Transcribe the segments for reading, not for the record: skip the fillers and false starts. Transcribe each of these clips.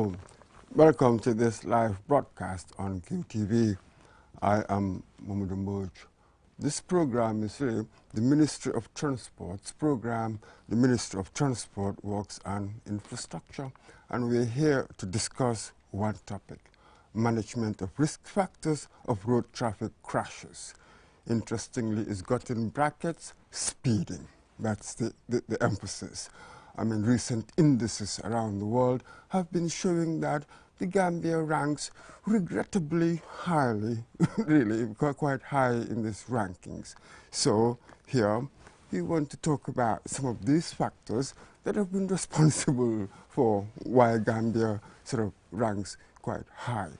Hello, welcome to this live broadcast on QTV. I am Mamadou Mbodj. This program is really the Ministry of Transport's program, the Ministry of Transport, Works and Infrastructure, and we're here to discuss one topic: management of risk factors of road traffic crashes. Interestingly, it's got in brackets speeding. That's the emphasis. I mean, recent indices around the world have been showing that the Gambia ranks regrettably highly, really quite high in these rankings. So here we want to talk about some of these factors that have been responsible for why Gambia sort of ranks quite high.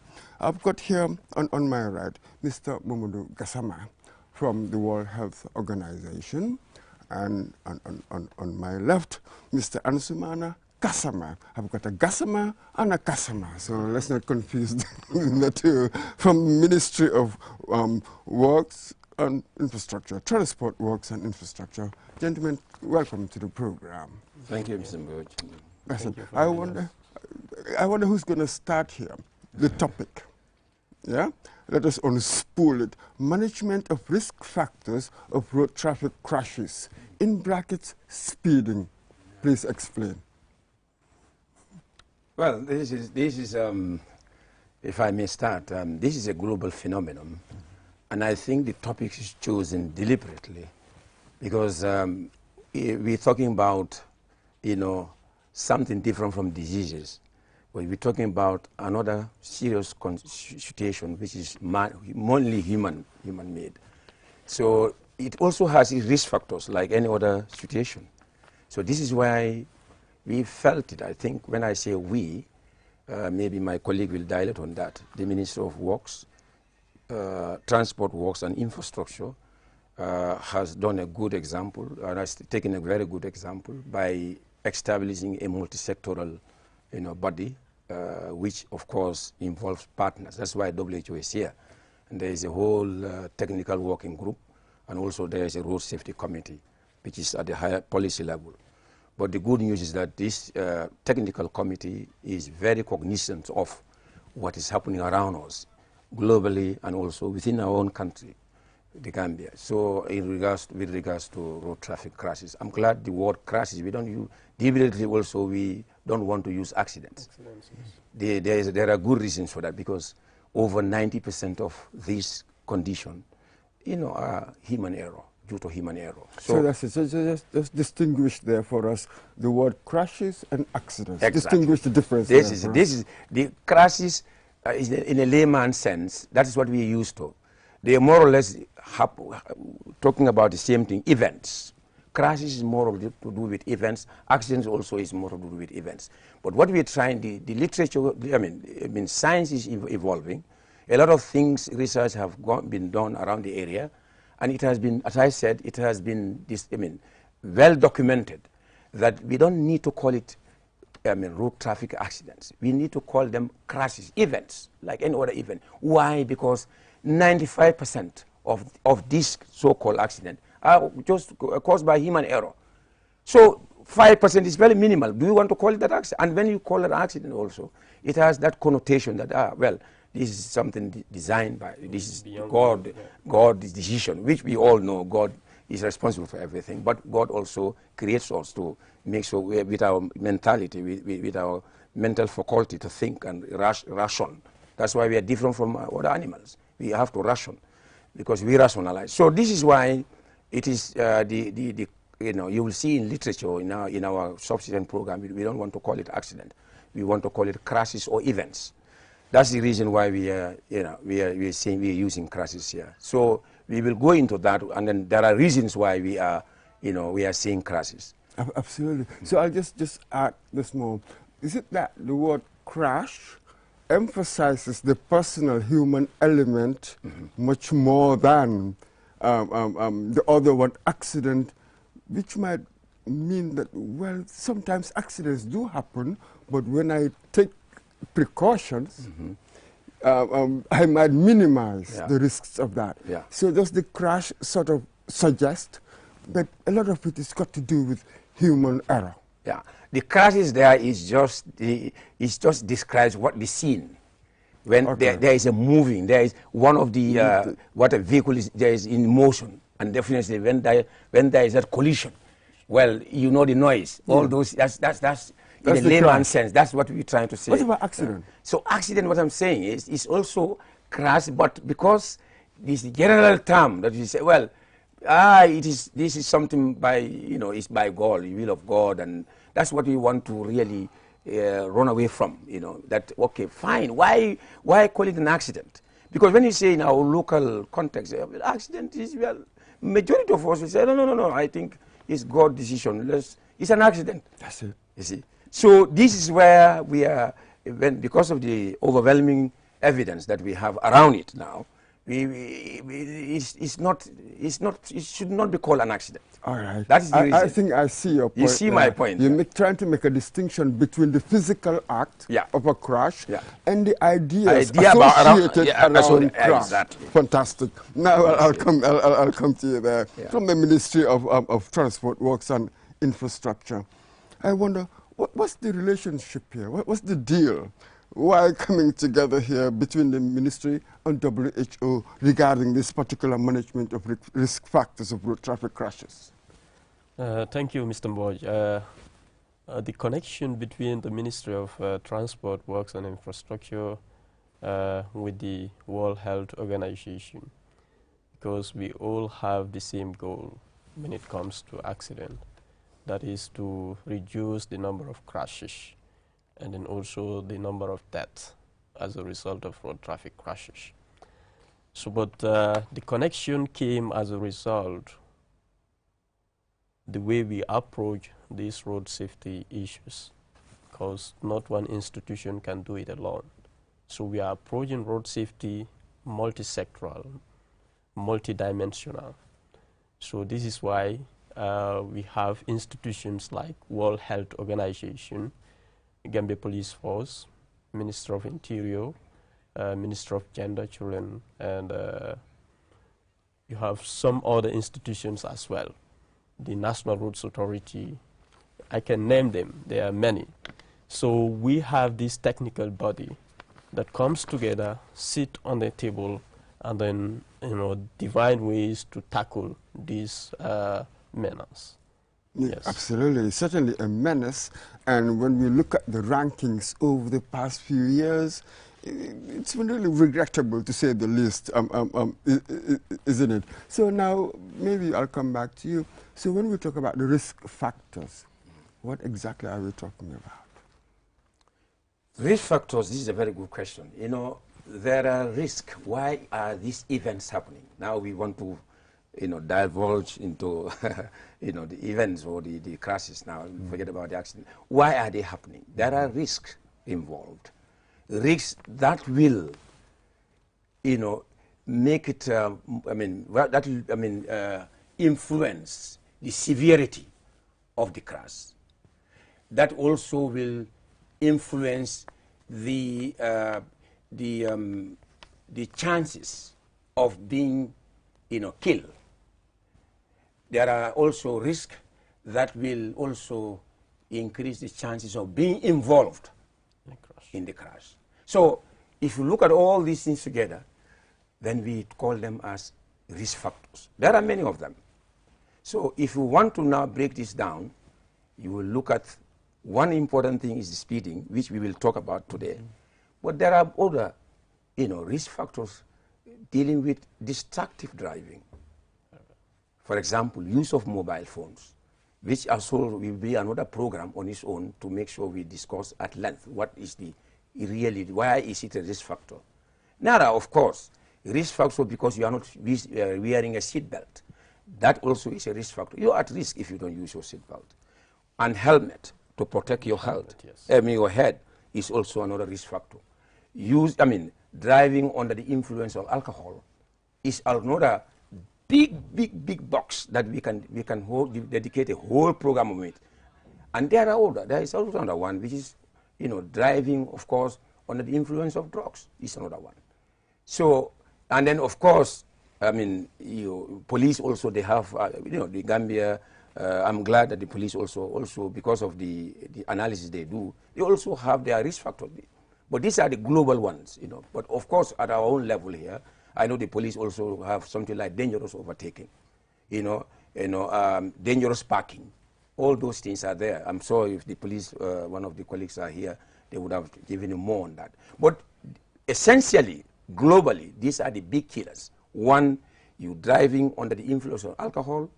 I've got here on my right Mr. Mamadou Gassama from the World Health Organization, and on my left, Mr. Ansumana Gassama. I've got a Gassama and a Gassama, so let's not confuse the two. From Ministry of Works and Infrastructure, Transport, Works and Infrastructure. Gentlemen, welcome to the program. Thank you, Mr. Mbodj. I wonder who's going to start here. The topic. Yeah? Let us unspool it. Management of risk factors of road traffic crashes. In brackets, speeding. Please explain. Well, this is if I may start, this is a global phenomenon, and I think the topic is chosen deliberately because we're talking about, something different from diseases. But we're talking about another serious situation, which is mainly human-made. So it also has its risk factors like any other situation. So this is why we felt it. I think when I say we, maybe my colleague will dilate on that. The Minister of Works, Transport, Works and Infrastructure has done a good example, and has taken a very good example by establishing a multi-sectoral body, which of course involves partners. That's why WHO is here. And there is a whole technical working group, and also there is a road safety committee, which is at the higher policy level. But the good news is that this technical committee is very cognizant of what is happening around us, globally and also within our own country, the Gambia. So with regards to road traffic crashes, I'm glad the word crashes, we don't use, deliberately also we don't want to use accidents. There are good reasons for that, because over 90% of this condition, are human error, due to human error. So that's it. So just distinguish there for us the word crashes and accidents. Exactly. Distinguish the difference. This is the crashes in a layman's sense. That is what we are used to. They are more or less talking about the same thing, events. Crashes is more to do with events. Accidents also is more to do with events. But what we are trying, the literature, I mean, science is evolving. A lot of things, research have been done around the area, and it has been, as I said, it has been well documented that we don't need to call it road traffic accidents. We need to call them crashes, events, like any other event. Why? Because 95% of these so-called accidents are just caused by human error. So 5% is very minimal. Do you want to call it that accident? And when you call it an accident also, it has that connotation that, well, this is something designed by, this is God's decision, which we all know God is responsible for everything. But God also creates us to make sure with our mentality, with our mental faculty to think and ration. That's why we are different from other animals. We have to ration because we rationalize. So this is why it is you will see in literature in our subsequent program, we don't want to call it accident. We want to call it crashes or events. That's the reason why we are using crashes here. So we will go into that, and then there are reasons why we are seeing crashes. Absolutely. So I'll just add this more. Is it that the word crash emphasizes the personal human element much more than the other one, accident, which might mean that, well, sometimes accidents do happen, but when I take precautions, I might minimize the risks of that. Yeah. So does the crash sort of suggest that a lot of it has got to do with human error? Yeah, The crashes there is just describes what the scene when there is a moving, there is one of the what a vehicle is there is in motion, and definitely when there is that collision, well, you know the noise, all those that's in a layman's sense, that's what we're trying to say. What about accident? So accident, what I'm saying is also crash, but because this general term that you say, well, this is something by, it's by God, the will of God, and that's what we want to really run away from, that, okay, fine, why call it an accident? Because when you say in our local context, accident is, well, majority of us will say, no, I think it's God's decision, it's an accident. That's it. You see? So this is where we are, because of the overwhelming evidence that we have around it now, it should not be called an accident. All right. That is the reason. I think I see your point. You see my point. You're trying to make a distinction between the physical act of a crash and the ideas associated around crash. Exactly. Fantastic. Now I'll come to you there. From the Ministry of Transport, Works and Infrastructure, I wonder, what's the relationship here? What's the deal? Why coming together here between the ministry and WHO regarding this particular management of risk factors of road traffic crashes? Thank you, Mr. Mboj. The connection between the Ministry of Transport, Works and Infrastructure with the World Health Organization, because we all have the same goal when it comes to accident, that is to reduce the number of crashes and then also the number of deaths as a result of road traffic crashes. So, but the connection came as a result the way we approach these road safety issues, because not one institution can do it alone. So we are approaching road safety multi-sectoral, multi-dimensional. So this is why we have institutions like World Health Organization, Gambia Police Force, Minister of Interior, Minister of Gender, Children, and you have some other institutions as well. The National Roads Authority, I can name them, there are many. So we have this technical body that comes together, sit on the table, and then, divine ways to tackle these menace. Yes. Absolutely, certainly a menace. And when we look at the rankings over the past few years, it's been really regrettable, to say the least, isn't it? So now, maybe I'll come back to you. So when we talk about the risk factors, what exactly are we talking about? Risk factors, this is a very good question. There are risks. Why are these events happening? Now we want to divulge into the events or the crashes now. Forget about the accident. Why are they happening? There are risks involved. Risks that will, make it, influence the severity of the crash. That also will influence the chances of being, killed. There are also risks that will also increase the chances of being involved in the crash. So if you look at all these things together, then we call them as risk factors. There are many of them. So if you want to now break this down, you will look at one important thing is the speeding, which we will talk about today. But there are other, risk factors dealing with distracted driving. For example, use of mobile phones, which also will be another program on its own to make sure we discuss at length what is why is it a risk factor. Now, of course, risk factor because you are not wearing a seat belt. That also is a risk factor. You are at risk if you don't use your seat belt. And helmet to protect your health, your head is also another risk factor. Driving under the influence of alcohol is another big box that we can dedicate a whole program of it. And there is also another one, which is, driving, of course, under the influence of drugs is another one. So, and then, of course, police also, they have, the Gambia I'm glad that the police also because of the analysis they do, they also have their risk factors. But these are the global ones, you know. But of course, at our own level here, I know the police also have something like dangerous overtaking, dangerous parking. All those things are there. I'm sure if the police, one of the colleagues are here, they would have given you more on that. But essentially, globally, these are the big killers. One, you driving under the influence of alcohol,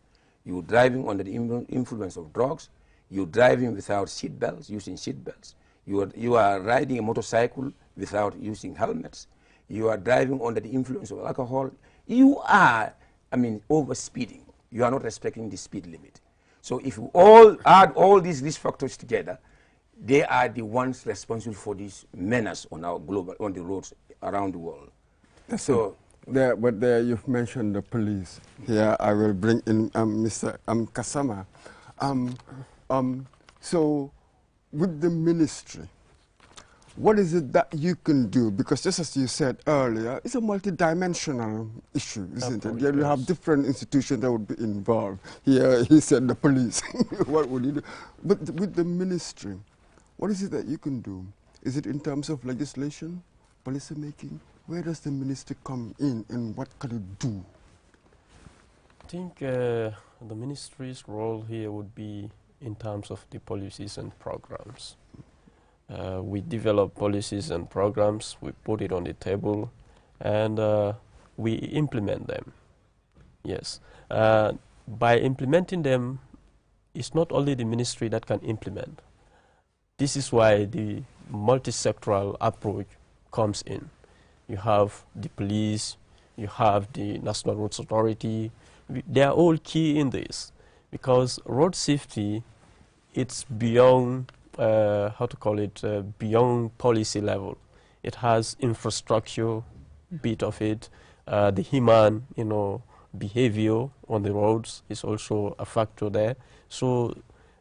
you driving under the influence of drugs, you driving without seat belts, using seat belts, you are riding a motorcycle without using helmets, you are driving under the influence of alcohol, you are, over speeding. You are not respecting the speed limit. So if you all add all these risk factors together, they are the ones responsible for this menace on on the roads around the world. So but there you've mentioned the police. Here I will bring in Mr. Kasama. So with the ministry, what is it that you can do? Because just as you said earlier, it's a multidimensional issue, isn't it? You have different institutions that would be involved. Here he said the police. What would you do? But with the ministry, what is it that you can do? Is it in terms of legislation, policy making? Where does the ministry come in and what can it do? I think the ministry's role here would be in terms of the policies and programs. We develop policies and programs, we put it on the table, and we implement them. Yes. By implementing them, it's not only the ministry that can implement. This is why the multi-sectoral approach comes in. You have the police, you have the National Roads Authority. They are all key in this because road safety, it's beyond, beyond policy level. It has infrastructure bit of it. The human, behavior on the roads is also a factor there. So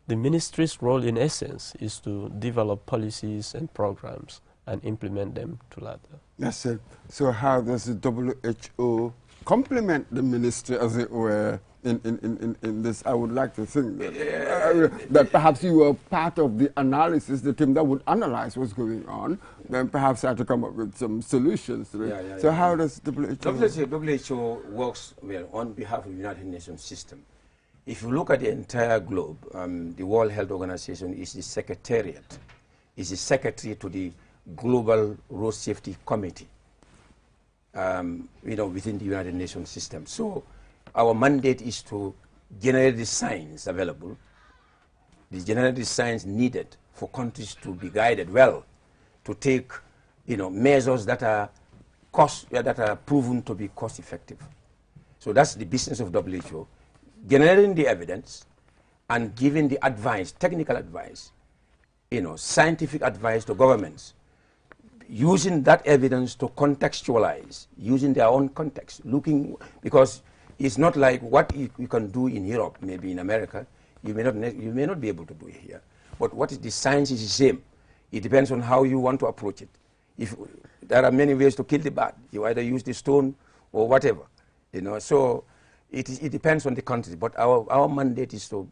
the ministry's role in essence is to develop policies and programs and implement them to ladder. That's it. So how does the WHO complement the ministry, as it were, in this? I would like to think that perhaps you were part of the analysis, the team that would analyze what's going on, then perhaps try to come up with some solutions to it. So how does WHO works well on behalf of the United Nations system. If you look at the entire globe, the World Health Organization is the secretariat, is the secretary to the Global Road Safety Committee, within the United Nations system. So our mandate is to generate the science available, generate the science needed for countries to be guided well, to take, measures that are proven to be cost effective. So that's the business of WHO, generating the evidence and giving the advice, technical advice, scientific advice to governments, using that evidence to contextualize, using their own context, because it's not like what you can do in Europe, maybe in America, you may not be able to do it here. But what is the science is the same. It depends on how you want to approach it. If there are many ways to kill the bat, you either use the stone or whatever, So it depends on the country. But our mandate is to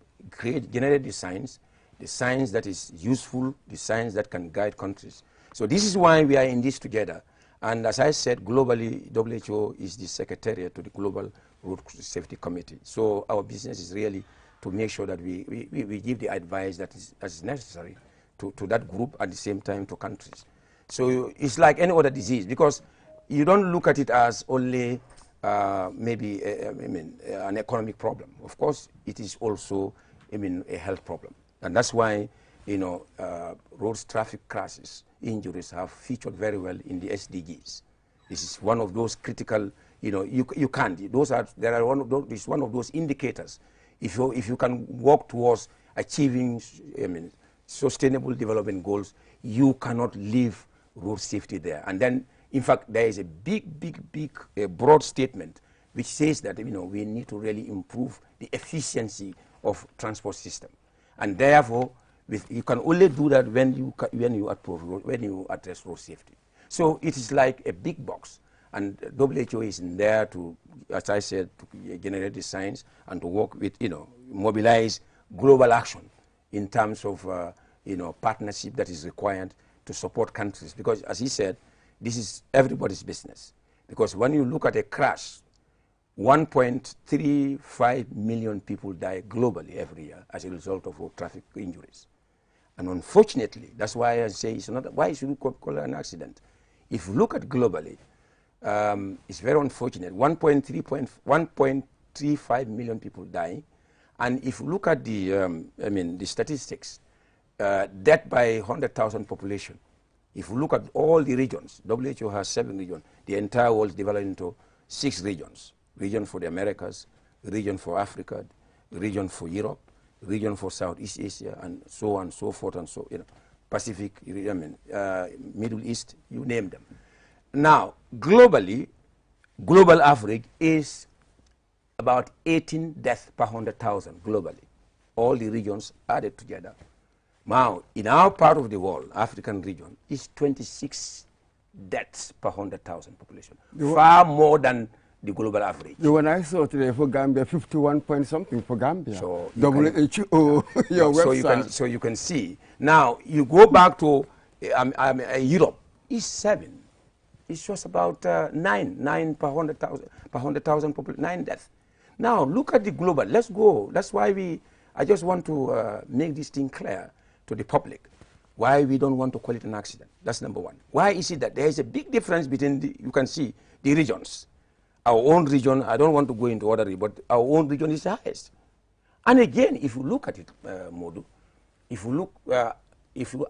generate the science that is useful, the science that can guide countries. So this is why we are in this together. And as I said, globally, WHO is the secretariat to the Global Road Safety Committee. So our business is really to make sure that we give the advice that is necessary to that group, at the same time to countries. So it's like any other disease, because you don't look at it as only maybe an economic problem. Of course, it is also a health problem. And that's why roads traffic crashes, injuries have featured very well in the SDGs. This is one of those critical, you can't. It's one of those indicators. If you can work towards achieving, sustainable development goals, you cannot leave road safety there. And then, in fact, there is a big, broad statement which says that we need to really improve the efficiency of transport system, and therefore you can only do that when you address road safety. So it is like a big box, and WHO is in there to, as I said, to generate the science and to work with mobilize global action in terms of partnership that is required to support countries, because as he said, this is everybody's business. Because when you look at a crash, 1.35 million people die globally every year as a result of road traffic injuries. And unfortunately, that's why I say it's not, why should we call it an accident? If you look at globally, it's very unfortunate, 1.35 million people die. And if you look at the, the statistics, death by 100,000 population, if you look at all the regions, WHO has 7 regions, the entire world is divided into 6 regions. Region for the Americas, region for Africa, region for Europe, region for Southeast Asia, and so on and so forth, and so, Pacific, Middle East, you name them. Now, globally, global average is about 18 deaths per 100,000 globally. All the regions added together. Now, in our part of the world, African region, is 26 deaths per 100,000 population, far more than the global average. The one I saw today for Gambia, 51 point something for Gambia. So WHO, your website. So you can see. Now, you go back to Europe, it's 7. It's just about 9 per 100,000 population, 9 deaths. Now, look at the global. Let's go. That's why I just want to make this thing clear to the public, why we don't want to call it an accident. That's number one. Why is it that there is a big difference between, you can see, the regions. Our own region, I don't want to go into order, but our own region is the highest. And again, if you look at it, Modu, if you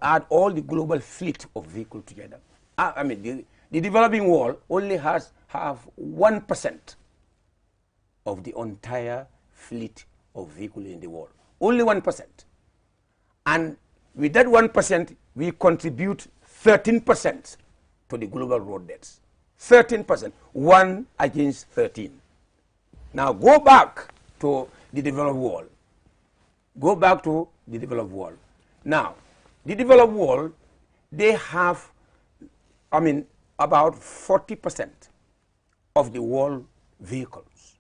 add all the global fleet of vehicles together, the developing world only have 1% of the entire fleet of vehicles in the world. Only 1%. And with that 1%, we contribute 13% to the global road deaths. 13%, 1 against 13. Now go back to the developed world. Go back to the developed world. Now, the developed world, they have, about 40% of the world vehicles,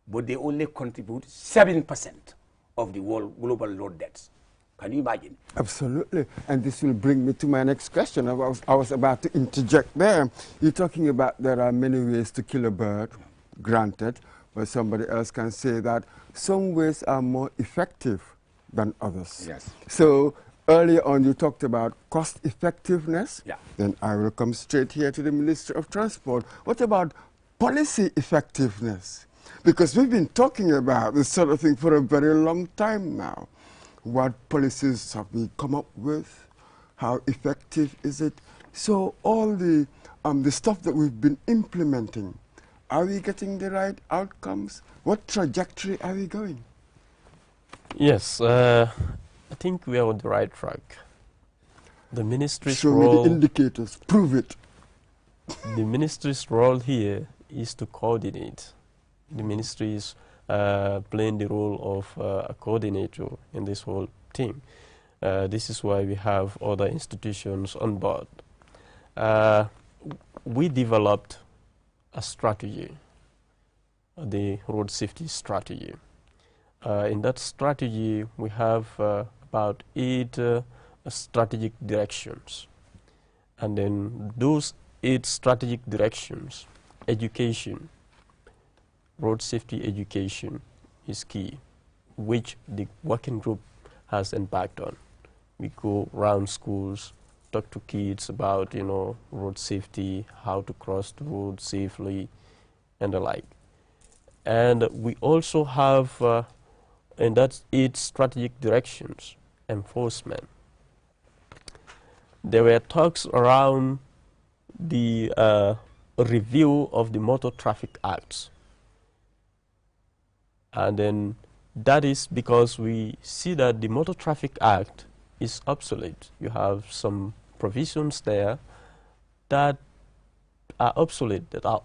but they only contribute 7% of the world global road deaths. Can you imagine? Absolutely. And this will bring me to my next question. I was about to interject there. You're talking about there are many ways to kill a bird, granted, but somebody else can say that some ways are more effective than others. Yes. So earlier on you talked about cost effectiveness. Yeah. Then I will come straight here to the Ministry of Transport. What about policy effectiveness? Because we've been talking about this sort of thing for a very long time now. What policies have we come up with? How effective is it? So all the stuff that we've been implementing, are we getting the right outcomes? What trajectory are we going? Yes, I think we are on the right track. The ministry's Show role, me the indicators. Prove it. the ministry's role here is to coordinate. The ministry is playing the role of a coordinator in this whole thing. This is why we have other institutions on board. We developed a strategy, the road safety strategy. In that strategy, we have about 8 strategic directions. And then those 8 strategic directions, education, road safety education is key, which the working group has embarked on. We go around schools, talk to kids about, road safety, how to cross the road safely, and the like. And we also have, in that 8 strategic directions, enforcement. There were talks around the review of the Motor Traffic Acts. And then that is because we see that the Motor Traffic Act is obsolete. You have some provisions there that are obsolete, that are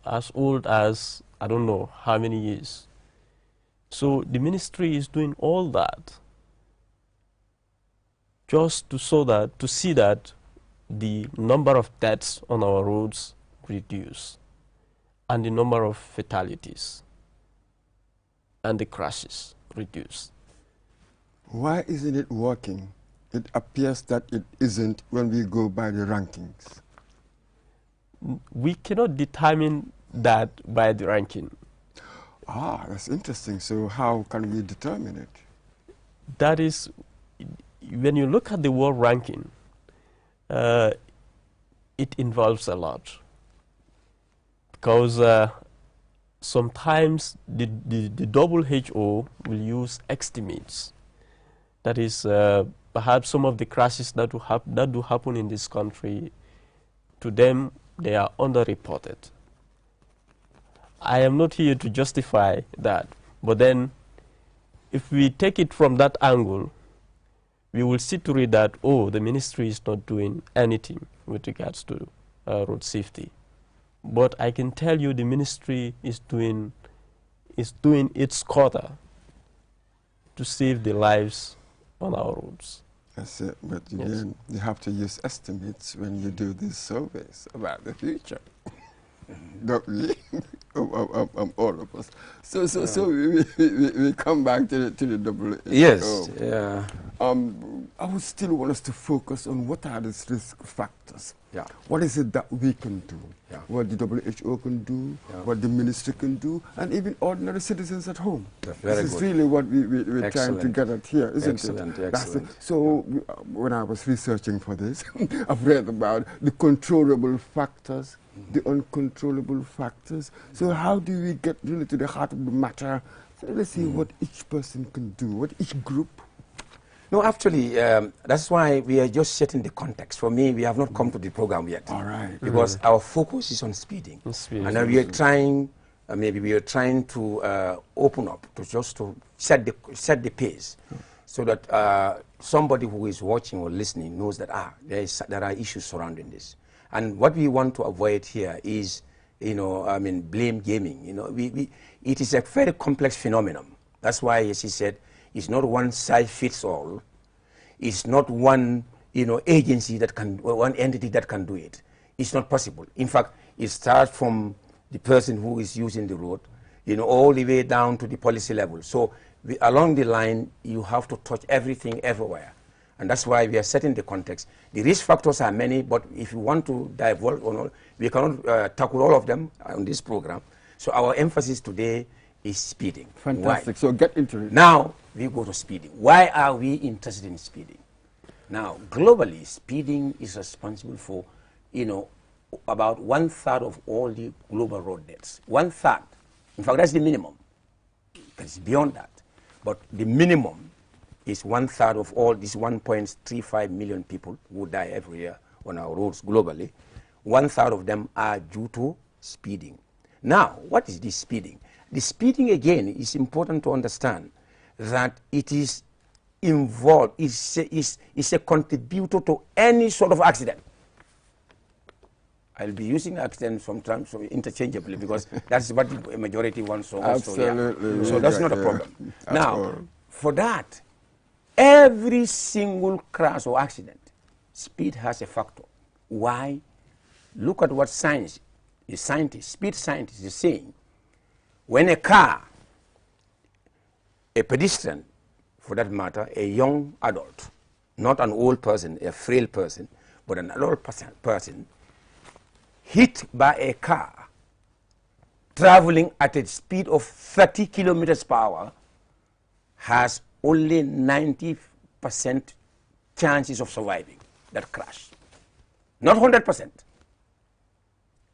as old as I don't know how many years. So the ministry is doing all that just to see that the number of deaths on our roads reduce and the number of fatalities. and the crashes reduce. Why isn't it working? It appears that it isn't when we go by the rankings. We cannot determine that by the ranking. Ah, that's interesting. So how can we determine it? That is, when you look at the world ranking, it involves a lot. Because sometimes the WHO will use estimates. That is, perhaps some of the crashes that do happen in this country, to them, they are underreported. I am not here to justify that, but then if we take it from that angle, we will see to it that, oh, the ministry is not doing anything with regards to road safety. But I can tell you the ministry is doing its quota to save the lives on our roads. That's it. But again, you have to use estimates when you do these surveys about the future. Don't we? All of us. So we come back to the WHO. Yes. Yeah. I would still want us to focus on what are the risk factors. Yeah. What is it that we can do? Yeah. What the WHO can do, Yeah. what the ministry can do, and even ordinary citizens at home. That's very This is good. really what we're trying to Excellent. get at here, isn't Excellent, it? excellent. So when I was researching for this, I've read about the controllable factors, the uncontrollable factors. So how do we get really to the heart of the matter? So let's see what each person can do, what each group. No, actually, that's why we are just setting the context. For me, we have not come to the program yet. All right. Because our focus is on speeding. Speeding. And then we are trying, maybe we are trying to open up, to set the pace, so that somebody who is watching or listening knows that, there are issues surrounding this. And what we want to avoid here is, blame gaming. It is a very complex phenomenon. That's why, as he said, it's not one size fits all. It's not one, agency that can, or one entity that can do it. It's not possible. In fact, it starts from the person who is using the road, all the way down to the policy level. So along the line, you have to touch everything everywhere. And that's why we are setting the context. The risk factors are many, but if you want to divulge on all, we cannot tackle all of them on this program. So our emphasis today is speeding. Fantastic. Why? So get into it. Now we go to speeding. Why are we interested in speeding? Now, globally, speeding is responsible for, about 1/3 of all the global road deaths. 1/3. In fact, that's the minimum. It's beyond that. But the minimum is 1/3 of all these 1.35 million people who die every year on our roads globally. 1/3 of them are due to speeding. Now, what is this speeding? The speeding, again, is important to understand that it is involved, is a contributor to any sort of accident. I'll be using accident sometimes interchangeably because that's what the majority wants. So Absolutely. So that's not a problem. Now, all. for that, every single crash or accident, speed has a factor. Why? Look at what science, the scientist, speed scientist is saying. When a car, a pedestrian, for that matter, a young adult, not an old person, a frail person, but an adult person, hit by a car traveling at a speed of 30 kilometers per hour, has only 90% chances of surviving that crash. Not 100%.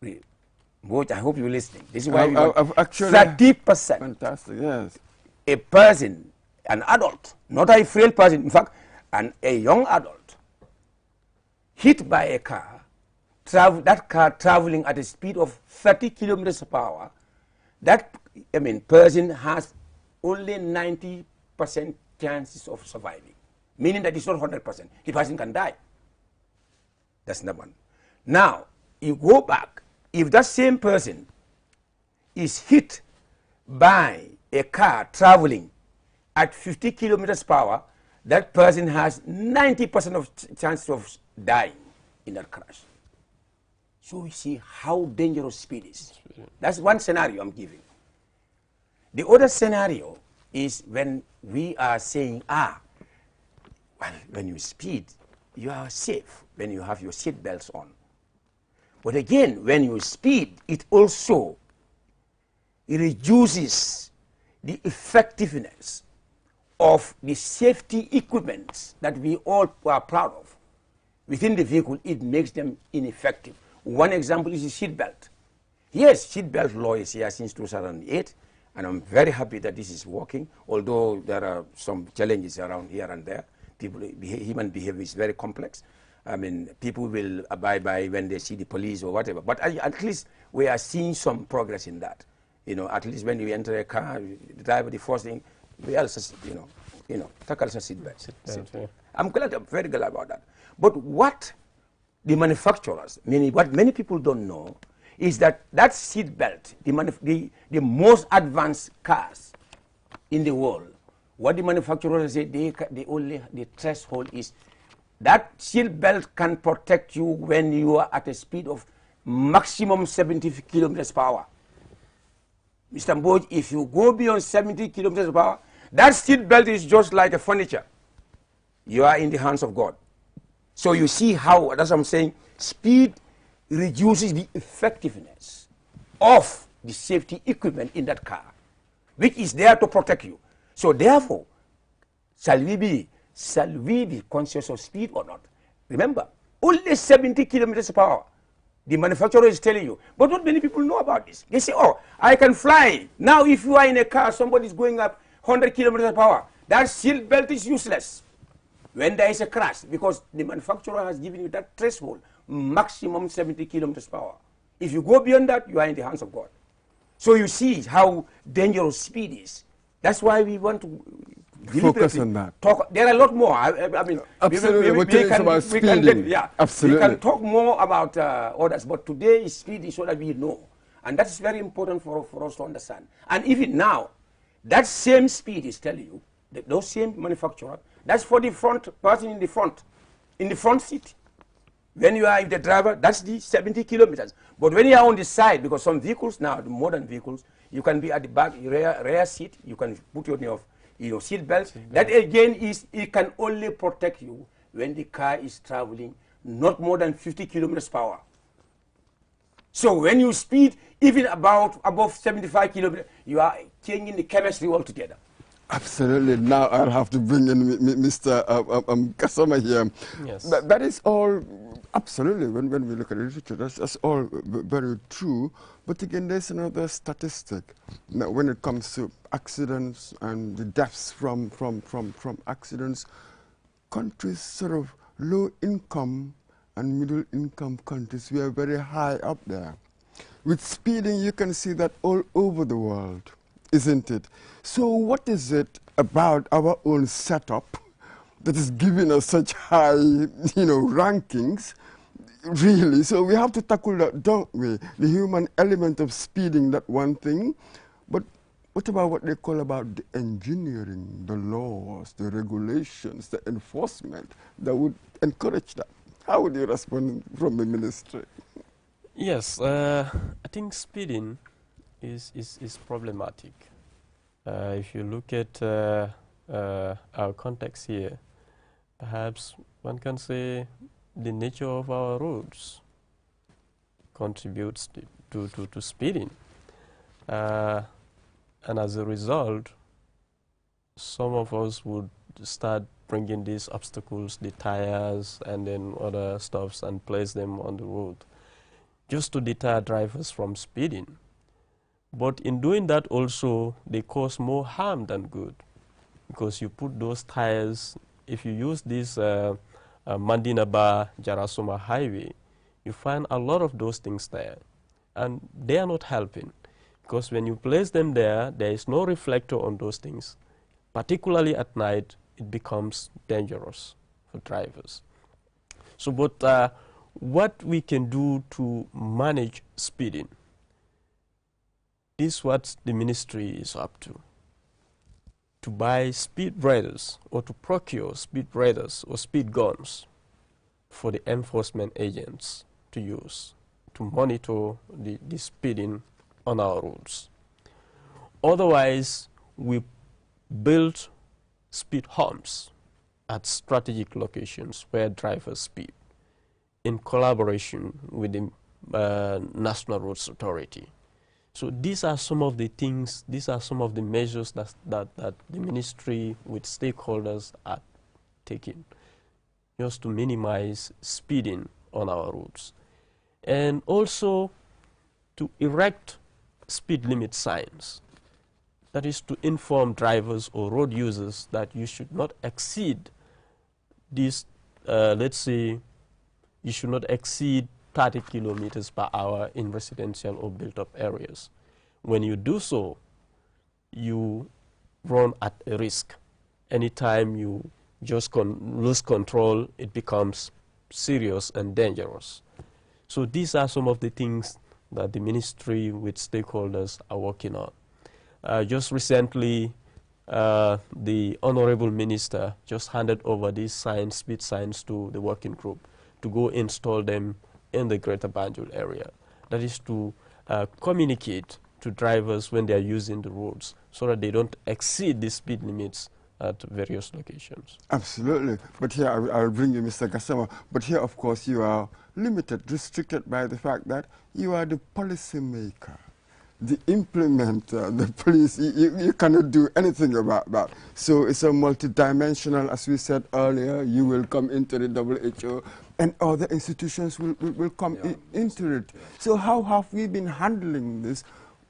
I hope you're listening. This is why we want actually 30%. Fantastic, yes. A person, an adult, not a frail person, in fact, a young adult, hit by a car, that car traveling at a speed of 30 kilometers per hour, that person has only 90% chances of surviving, meaning that it's not 100%. The person can die. That's number one. Now, you go back. If that same person is hit by a car traveling at 50 kilometers per hour, that person has 90% of chance of dying in that crash. So we see how dangerous speed is. That's one scenario I'm giving. The other scenario is when we are saying, well, when you speed, you are safe when you have your seat belts on. But again, when you speed, it also reduces the effectiveness of the safety equipment that we all are proud of within the vehicle. It makes them ineffective. One example is the seat belt. Yes, seat belt law is here since 2008, and I'm very happy that this is working, although there are some challenges around here and there. Human behavior is very complex. I mean, people will abide by when they see the police or whatever. But at least we are seeing some progress in that. You know, at least when you enter a car, the driver, the first thing, we also, tackles a seatbelt. Yeah. I'm very glad about that. But what the manufacturers, what many people don't know, is that that seatbelt, the most advanced cars in the world, what the manufacturers say, the threshold is that seat belt can protect you when you are at a speed of maximum 70 kilometers per hour. Mr. Mboj, if you go beyond 70 kilometers per hour, that seat belt is just like a furniture. You are in the hands of God. So you see how, that's what I'm saying, speed reduces the effectiveness of the safety equipment in that car, which is there to protect you. So therefore, shall we be conscious of speed or not? Remember, only 70 kilometers per hour. The manufacturer is telling you. But not many people know about this. They say, oh, I can fly. Now if you are in a car, somebody is going up 100 kilometers per hour. That seat belt is useless when there is a crash, because the manufacturer has given you that threshold, maximum 70 kilometers per hour. If you go beyond that, you are in the hands of God. So you see how dangerous speed is. That's why we want to focus on that. There are a lot more. I mean, absolutely. We can talk more about others, but today speed is so that we know, and that is very important for us to understand. And even now, that same speed is telling you that those same manufacturer. That's for the front person in the front seat. When you are the driver, that's the 70 kilometers. But when you are on the side, because some vehicles now, the modern vehicles, you can be at the back, rear seat. You can put your seat belt. That again it can only protect you when the car is traveling not more than 50 kilometers per hour. So when you speed even above 75 kilometers, you are changing the chemistry altogether. Absolutely. Now I'll have to bring in Mr. Kasama here. Yes. That is all absolutely. When we look at the literature, that's all very true. But again, there's another statistic. Now, when it comes to accidents and the deaths from accidents, countries sort of low income and middle income countries, we are very high up there. With speeding, you can see that all over the world, isn't it? So what is it about our own setup that is giving us such high, rankings, really? So we have to tackle that, don't we? The human element of speeding, that one thing. But what about what they call about the engineering, the laws, the regulations, the enforcement that would encourage that? How would you respond from the ministry? Yes, I think speeding is problematic. If you look at our context here, perhaps one can say the nature of our roads contributes to speeding. And as a result, some of us would start bringing these obstacles, the tires and then other stuffs, and place them on the road just to deter drivers from speeding. But in doing that also, they cause more harm than good, because you put those tires, if you use this Mandinaba-Jarasuma highway, you find a lot of those things there, and they are not helping, because when you place them there, there is no reflector on those things. Particularly at night, it becomes dangerous for drivers. So, but what we can do to manage speeding, this is what the ministry is up to buy speed breakers or to procure speed breakers or speed guns for the enforcement agents to use to monitor the speeding on our roads. Otherwise, we build speed humps at strategic locations where drivers speed in collaboration with the National Roads Authority. So these are some of the things, these are some of the measures that the ministry with stakeholders are taking just to minimize speeding on our roads. And also to erect speed limit signs. That is to inform drivers or road users that you should not exceed this, let's say, you should not exceed 30 kilometers per hour in residential or built-up areas. When you do so, you run at a risk. Anytime you just lose control, it becomes serious and dangerous. So these are some of the things that the ministry with stakeholders are working on. Just recently, the Honorable Minister just handed over these signs, speed signs, to the working group to go install them in the Greater Banjul area. That is to communicate to drivers when they are using the roads so that they don't exceed the speed limits at various locations. Absolutely. But here, I'll bring you, Mr. Gassama. But here, of course, you are limited, restricted by the fact that you are the policy maker, the implementer, the police. You cannot do anything about that. So it's a multidimensional, as we said earlier. You will come into the WHO, and other institutions will come into it. So how have we been handling this?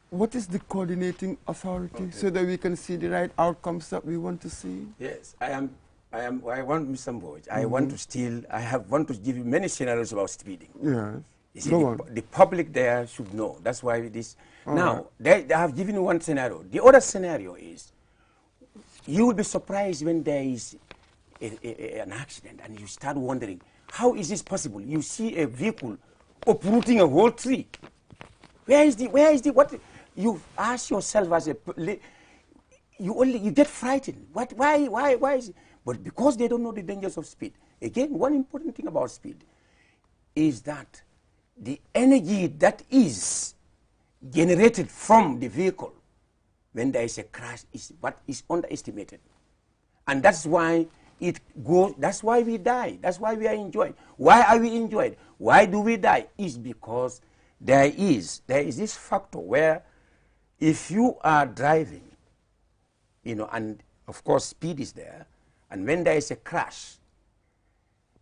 What is the coordinating authority so that we can see the right outcomes that we want to see? Yes, I want, Mr. Mboj, I want to give you many scenarios about speeding. Yes. You see, the public there should know. That's why this. Now, they have given you one scenario. The other scenario is, you will be surprised when there is an accident and you start wondering, how is this possible? You see a vehicle uprooting a whole tree. Where is the, what? You ask yourself as a, you get frightened. Why is it? But because they don't know the dangers of speed. Again, one important thing about speed is that the energy that is generated from the vehicle when there is a crash is what is underestimated. And that's why it goes, that's why we die. That's why we are enjoyed. Why are we enjoyed? Why do we die? Is because there is this factor where if you are driving, you know, and of course speed is there, and when there is a crash,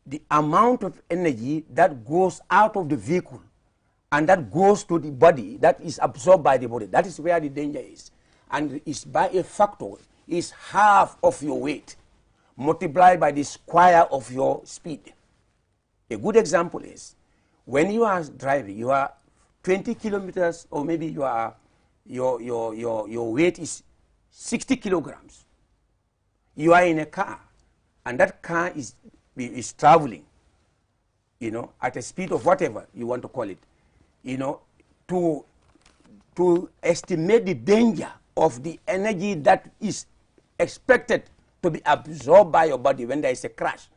the amount of energy that goes out of the vehicle and that goes to the body, that is absorbed by the body, that is where the danger is. And it's by a factor, is half of your weight multiplied by the square of your speed. A good example is, when you are driving, you are 20 kilometers, or maybe you are, your weight is 60 kilograms. You are in a car, and that car is traveling, you know, at a speed of whatever you want to call it, you know, to estimate the danger of the energy that is expected to be absorbed by your body when there is a crash.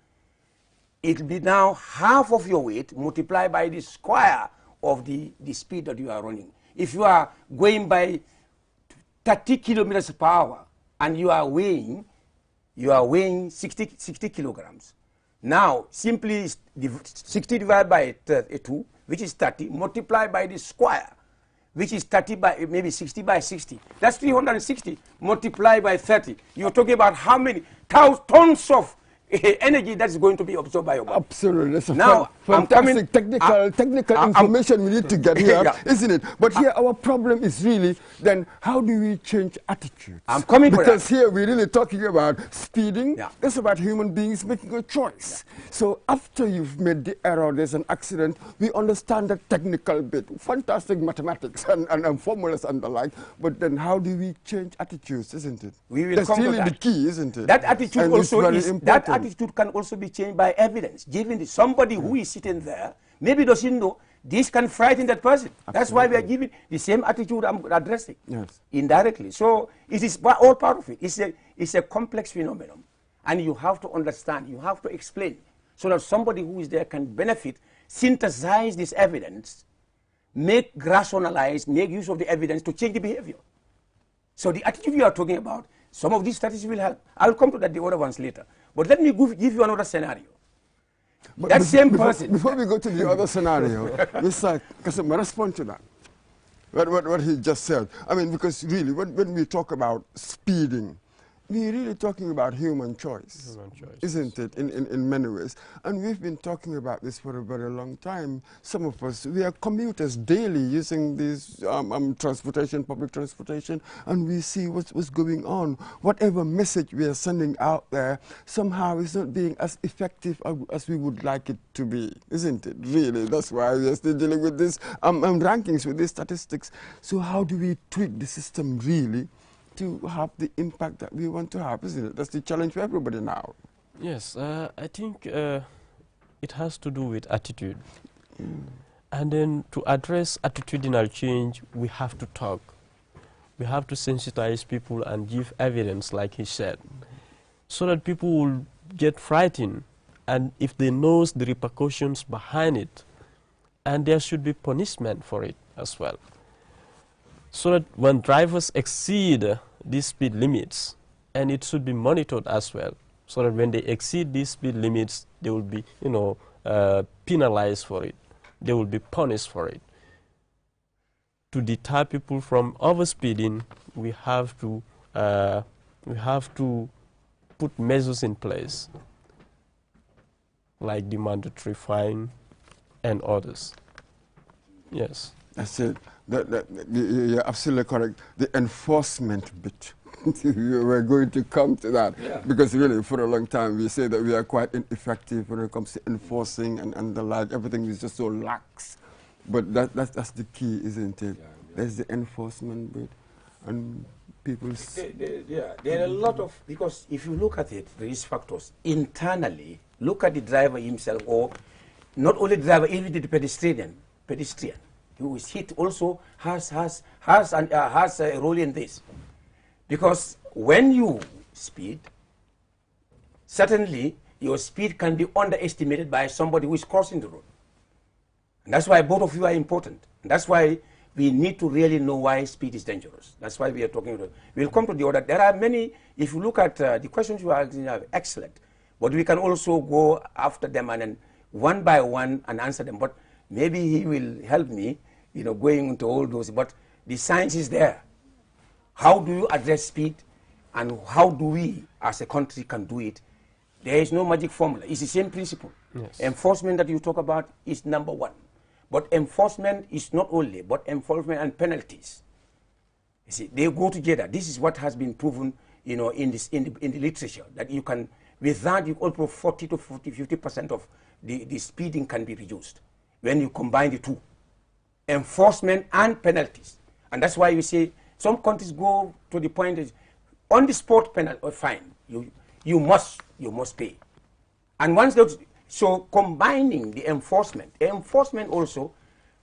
It will be now half of your weight multiplied by the square of the speed that you are running. If you are going by 30 kilometers per hour and you are weighing 60 kilograms. Now, simply 60 divided by 2, which is 30, multiplied by the square, which is 30 by, maybe 60 by 60. That's 360 multiplied by 30. You're talking about how many tons of energy that's going to be absorbed by your body. Absolutely. That's now, fantastic technical information we need to get here, yeah, isn't it? But here our problem is really, then how do we change attitudes? I'm coming to that. Because here we're really talking about speeding. Yeah. It's about human beings making a choice. Yeah. So after you've made the error, there's an accident, we understand the technical bit, fantastic mathematics and formulas and the like, but then how do we change attitudes, isn't it? We will That's come really to that. The key, isn't it? That attitude and also is, important. that attitude can also be changed by evidence. Given somebody who is sitting there, maybe doesn't know, this can frighten that person. Absolutely. That's why we are giving the same attitude I'm addressing, yes, indirectly. So it is all part of it. It's a complex phenomenon. And you have to understand, you have to explain, so that somebody who is there can benefit, synthesize this evidence, rationalize, make use of the evidence to change the behavior. So the attitude you are talking about, Some of these statistics will help. I'll come to that, the other ones later. But let me give you another scenario. But That same person. Before we go to the other scenario, Mr. Kassim, respond to that. What he just said. I mean, because really, when we talk about speeding, we're really talking about human choice, isn't it, in many ways? And we've been talking about this for a very long time. Some of us, we are commuters daily using this transportation, public transportation, and we see what's going on. Whatever message we are sending out there, somehow is not being as effective as we would like it to be, isn't it? Really, that's why we are still dealing with this rankings, with these statistics. So how do we tweak the system really to have the impact that we want to have, isn't it? That's the challenge for everybody now. Yes, I think it has to do with attitude. And then to address attitudinal change, we have to talk. We have to sensitize people and give evidence, like he said, so that people will get frightened, and if they know the repercussions behind it, and there should be punishment for it as well. So that when drivers exceed these speed limits, and it should be monitored as well, so that when they exceed these speed limits, they will be, penalized for it. They will be punished for it. To deter people from overspeeding, we have to put measures in place, like the mandatory fine and others. Yes. That's it. You're absolutely correct. The enforcement bit. We're going to come to that. Yeah. Because really, for a long time, we say that we are quite ineffective when it comes to enforcing and the like. Everything is just so lax. But that's the key, isn't it? Yeah, yeah. There's the enforcement bit. And people's... There are a lot of... Because if you look at it, the risk factors, internally, look at the driver himself, or not only the driver, even the pedestrian, who is hit also has a role in this. Because when you speed, certainly your speed can be underestimated by somebody who is crossing the road. And that's why both of you are important. And that's why we need to really know why speed is dangerous. That's why we are talking about it. We'll come to the other. There are many, if you look at the questions you are asking, are excellent. But we can also go after them and then one by one and answer them. But maybe he will help me, going into all those. But the science is there. How do you address speed, and how do we, as a country, can do it? There is no magic formula. It's the same principle. Yes. Enforcement that you talk about is number one. But enforcement is not only, but enforcement and penalties. You see, they go together. This is what has been proven, in the literature, that you can, with that, you also 40 to 50% of the speeding can be reduced when you combine the two, enforcement and penalties. And that's why we say some countries go to the point is on the spot penalty or fine, you must pay. And once those, so combining the enforcement also,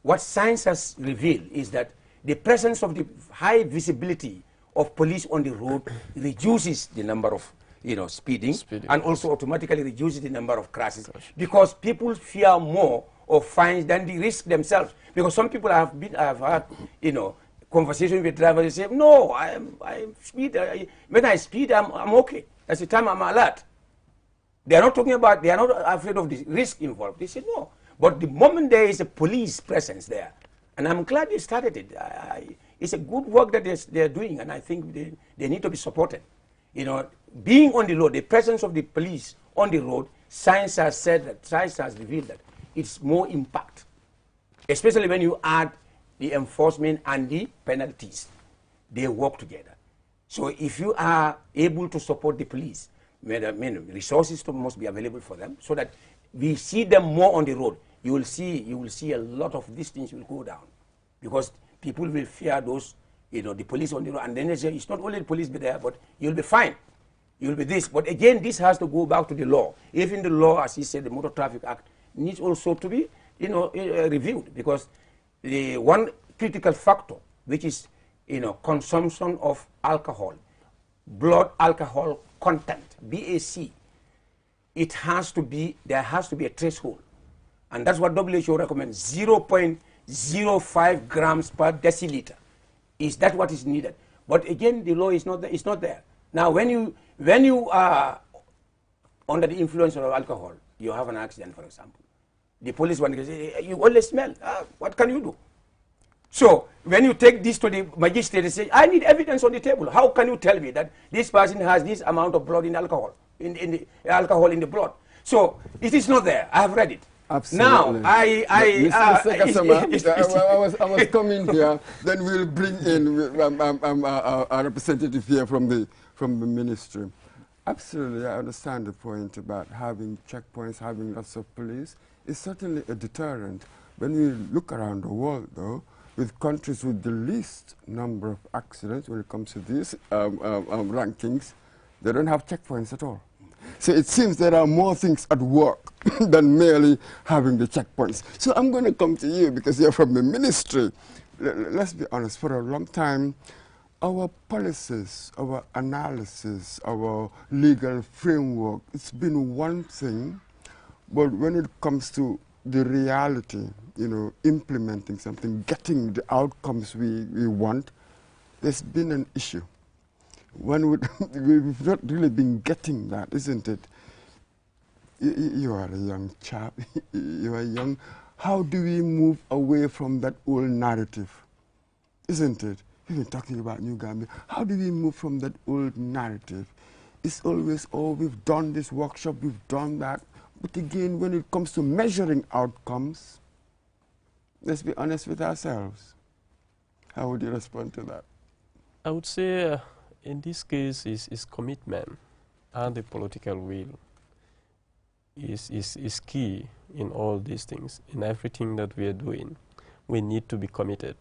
what science has revealed is that the presence of the high visibility of police on the road reduces the number of speeding, and also automatically reduces the number of crashes, because people fear more of fines than the risk themselves. Because some people have had conversation with drivers, they say, no, I speed. When I speed, I'm okay. That's the time I'm alert. They are not talking about, they are not afraid of the risk involved. They say no. But the moment there is a police presence there, and I'm glad they started it. It's a good work that they're doing, and I think they need to be supported. Being on the road, the presence of the police on the road, science has said that, science has revealed that it's more impact, especially when you add the enforcement and the penalties. They work together. So if you are able to support the police, resources must be available for them, so that we see them more on the road. You will see a lot of these things will go down, because people will fear those, the police on the road, and then they say it's not only the police be there, but you'll be fine. You'll be this. But again, this has to go back to the law. Even the law, as he said, the Motor Traffic Act, needs also to be, reviewed, because the one critical factor, which is, consumption of alcohol, blood alcohol content, BAC, there has to be a threshold. And that's what WHO recommends, 0.05 grams per deciliter. Is that what is needed? But again, the law is not there. Now, when you are under the influence of alcohol, you have an accident, for example. The police one say, you always smell. What can you do? So when you take this to the magistrate and say, I need evidence on the table. How can you tell me that this person has this amount of blood in alcohol, in the alcohol in the blood? So it is not there. I have read it. Absolutely. Now, I was coming here. Then we'll bring in a representative here from the ministry. Absolutely, I understand the point about having checkpoints, having lots of police. It's certainly a deterrent. When we look around the world, though, with countries with the least number of accidents when it comes to these rankings, they don't have checkpoints at all. So it seems there are more things at work than merely having the checkpoints. So I'm going to come to you because you're from the ministry. Let's be honest, for a long time, our policies, our analysis, our legal framework, it's been one thing, but when it comes to the reality, you know, implementing something, getting the outcomes we want, there's been an issue. We've not really been getting that, isn't it? You are a young chap, you are young. How do we move away from that old narrative, isn't it? We've been talking about New Gambia. How do we move from that old narrative? It's always, oh, we've done this workshop, we've done that. But again, when it comes to measuring outcomes, let's be honest with ourselves. How would you respond to that? I would say, in this case, is commitment and the political will is key in all these things. In everything that we are doing, we need to be committed.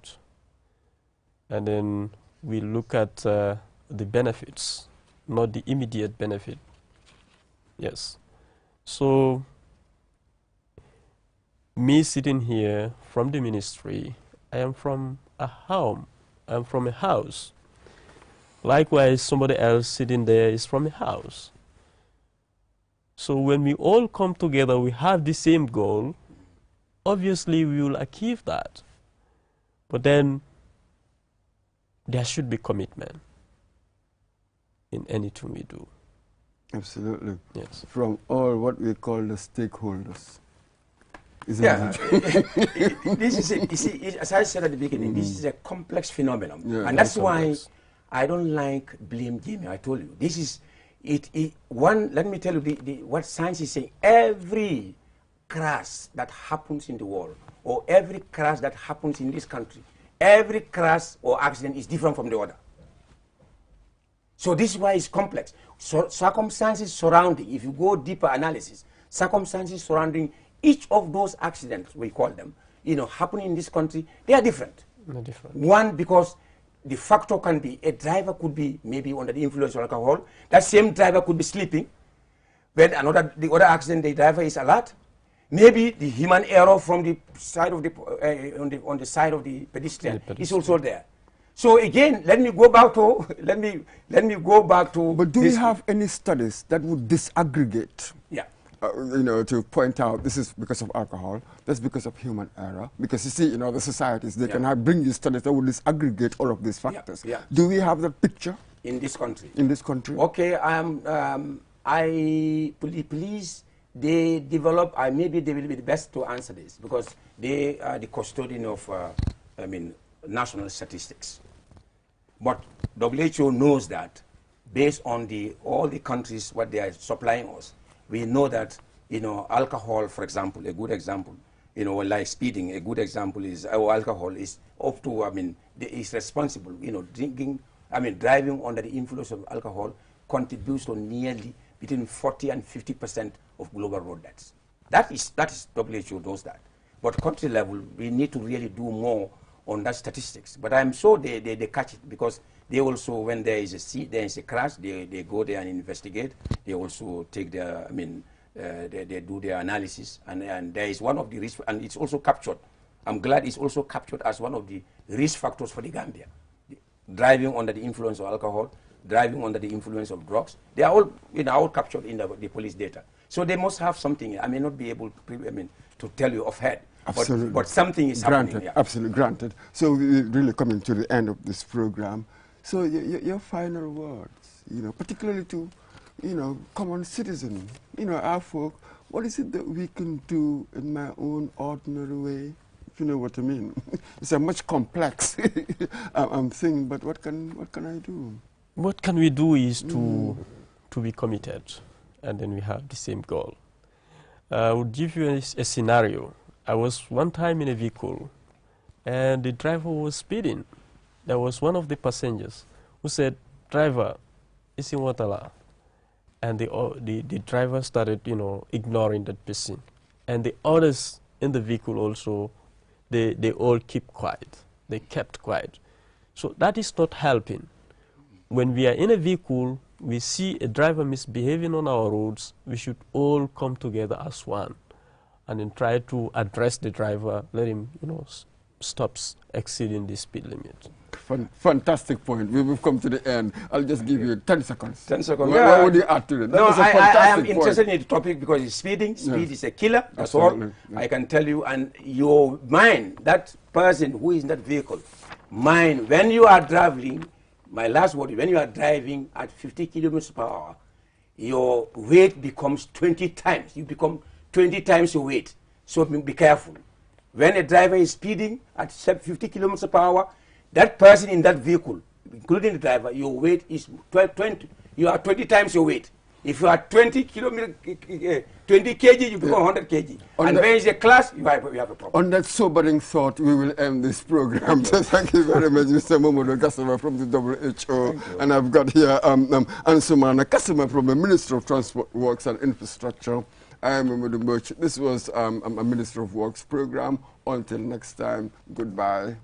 And then we look at the benefits, not the immediate benefit. Yes. So, me sitting here from the ministry, I am from a home, I'm from a house. Likewise, somebody else sitting there is from a house. So when we all come together, we have the same goal, obviously we will achieve that. But then there should be commitment in anything we do. Absolutely. Yes. From all what we call the stakeholders. Yeah. This is you see, as I said at the beginning, this is a complex phenomenon. Yeah, and that's why I don't like blame gaming. I told you. This is one, let me tell you what science is saying. Every crash that happens in the world, or every crash that happens in this country, every crash or accident is different from the other. So this is why it's complex. So circumstances surrounding, if you go deeper analysis, circumstances surrounding each of those accidents, we call them, you know, happening in this country, they are different. They're different. One, because the factor can be, a driver could be maybe under the influence of alcohol. That same driver could be sleeping. When the other accident, the driver is alert. Maybe the human error from the side of the on the side of the pedestrian is also there. So again, let me go back to let me go back to. But do we have any studies that would disaggregate? Yeah. You know, to point out this is because of alcohol, that's because of human error. Because you see, in other societies, they can bring you studies that will disaggregate all of these factors. Yeah. Do we have that picture in this country? In this country. Okay. Please. They develop. Maybe they will be the best to answer this because they are the custodian of, national statistics. But WHO knows that, based on all the countries what they are supplying us, we know that, you know, alcohol, for example, a good example, you know, like speeding, a good example is alcohol is up to, is responsible, you know, driving under the influence of alcohol contributes to nearly between 40 and 50% of global road deaths. That is WHO knows that. But country level, we need to really do more on that statistics. But I'm sure they catch it because they also, when there is a crash, they go there and investigate. They also take their, they do their analysis. And there is one of the risk, and it's also captured. I'm glad it's also captured as one of the risk factors for the Gambia. Driving under the influence of alcohol, driving under the influence of drugs, they are all, all captured in the police data. So they must have something. I may not be able to tell you offhand. But something is happening. Granted, absolutely granted. So we're really coming to the end of this program. So your final words, particularly to, common citizen, our folk, what is it that we can do in my own ordinary way? If you know what I mean. It's a much complex thing, but what can I do? What can we do is to be committed, and then we have the same goal. I would give you a scenario. I was one time in a vehicle, and the driver was speeding. There was one of the passengers who said, "Driver, it's in Watala." And the driver started, ignoring that person. And the others in the vehicle also, they all keep quiet. They kept quiet. So that is not helping. When we are in a vehicle, we see a driver misbehaving on our roads, we should all come together as one and then try to address the driver, let him, stop exceeding the speed limit. Fantastic point. We've come to the end. I'll just give you 10 seconds. 10 seconds. What would you add to it? I am interested in the topic because it's speeding. Speed is a killer. That's all. I can tell you. And your mind, that person who is in that vehicle, mind, when you are traveling, my last word, when you are driving at 50 kilometers per hour, your weight becomes 20 times. You become 20 times your weight. So be careful. When a driver is speeding at 50 kilometers per hour, that person in that vehicle, including the driver, your weight is 20. You are 20 times your weight. If you are 20 kg, you become 100 kg. And when it's a class, you have a problem. On that sobering thought, we will end this program. So thank you very much, Mr. Momodo Kasama from the WHO. And I've got here Ansumana Kasama from the Minister of Transport, Works and Infrastructure. I am Momodo Moch. This was a Minister of Works program. Until next time, goodbye.